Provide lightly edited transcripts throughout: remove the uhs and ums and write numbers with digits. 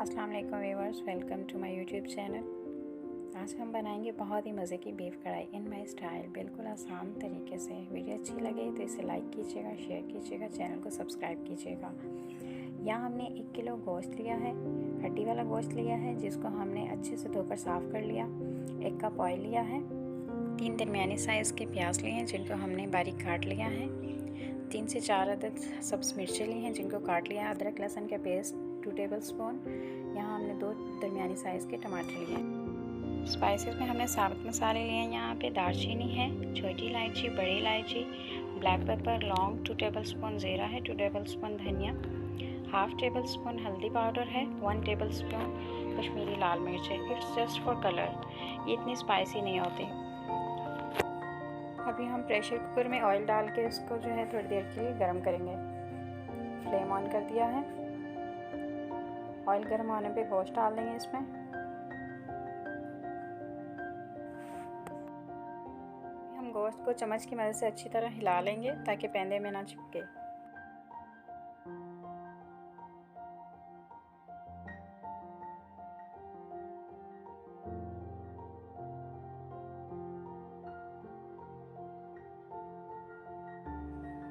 अस्सलाम वालेकुम viewers, welcome to my YouTube channel. आज हम बनाएंगे बहुत ही मज़े की बीफ कढ़ाई इन माय स्टाइल, बिल्कुल आसान तरीके से। वीडियो अच्छी लगे तो इसे लाइक कीजिएगा, शेयर कीजिएगा, चैनल को सब्सक्राइब कीजिएगा। यहाँ हमने 1 किलो गोश्त लिया है, हड्डी वाला गोश्त लिया है, जिसको हमने अच्छे से धोकर साफ़ कर लिया। 1 कप ऑयल लिया है। 3 दरमियानी साइज़ के प्याज लिए हैं, जिनको हमने बारीक काट लिया है। 3 से 4 अदद सब्ज़ मिर्चें ली हैं, जिनको काट लिया है। अदरक लहसुन का पेस्ट 2 टेबलस्पून। यहाँ हमने 2 दरमियानी साइज़ के टमाटर लिए हैं। स्पाइसेस में हमने साबुत मसाले लिए हैं। यहाँ पे दालचीनी है, छोटी इलायची, बड़ी इलायची, ब्लैक पेपर, लौंग 2 टेबलस्पून, ज़ीरा है 2 टेबलस्पून, धनिया 1/2 टेबलस्पून, हल्दी पाउडर है 1 टेबलस्पून, कश्मीरी लाल मिर्च है। इट्स जस्ट फॉर कलर, ये इतनी स्पाइसी नहीं होती। अभी हम प्रेशर कुकर में ऑयल डाल के इसको जो है थोड़ी देर के लिए गर्म करेंगे। फ्लेम ऑन कर दिया है। ऑयल गर्म होने पे गोश्त डाल देंगे इसमें। हम गोश्त को चम्मच की मदद से अच्छी तरह हिला लेंगे ताकि पैंदे में ना चिपके।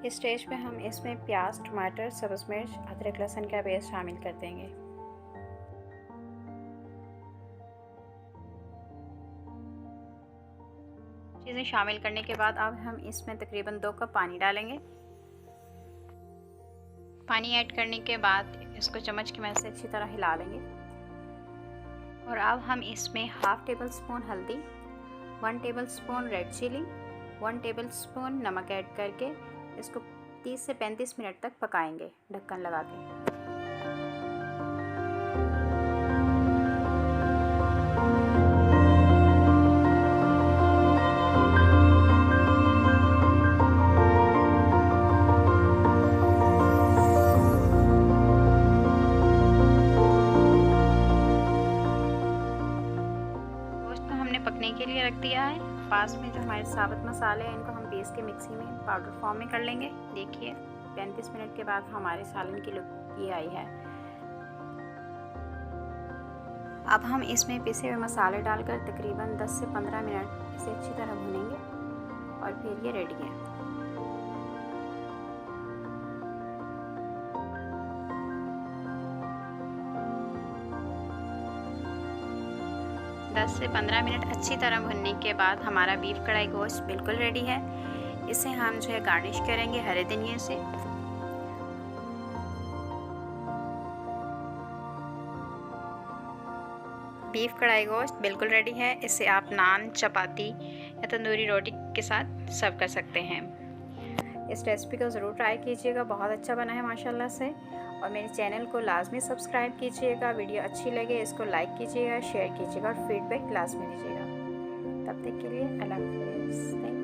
इस स्टेज पे हम इसमें प्याज, टमाटर, सब्ज़ मिर्च, अदरक लहसुन का पेस्ट शामिल कर देंगे। चीज़ें शामिल करने के बाद अब हम इसमें तकरीबन 2 कप पानी डालेंगे। पानी ऐड करने के बाद इसको चम्मच की मदद से अच्छी तरह हिला लेंगे। और अब हम इसमें 1/2 टेबलस्पून हल्दी, 1 टेबलस्पून रेड चिली, 1 टेबलस्पून नमक ऐड करके इसको 30 से 35 मिनट तक पकाएंगे ढक्कन लगा के। गोश्त को हमने पकने के लिए रख दिया है। पास में जो हमारे साबुत मसाले हैं, इनको हम पीस के मिक्सी में पाउडर फॉर्म में कर लेंगे। देखिए 35 मिनट के बाद हमारे सालन की लुक ये आई है। अब हम इसमें पिसे हुए मसाले डालकर तकरीबन 10 से 15 मिनट इसे अच्छी तरह भूनेंगे और फिर ये रेडी है। दस से 15 मिनट अच्छी तरह भुनने के बाद हमारा बीफ कढ़ाई गोश्त बिल्कुल रेडी है। इसे हम जो है गार्निश करेंगे हरे धनिये से। बीफ कढ़ाई गोश्त बिल्कुल रेडी है। इसे आप नान, चपाती या तंदूरी रोटी के साथ सर्व कर सकते हैं। इस रेसिपी को ज़रूर ट्राई कीजिएगा, बहुत अच्छा बना है माशाल्लाह से। और मेरे चैनल को लाजमी सब्सक्राइब कीजिएगा। वीडियो अच्छी लगे इसको लाइक कीजिएगा, शेयर कीजिएगा और फीडबैक लाजमी दीजिएगा। तब तक के लिए अल्लाह हाफ़िज़।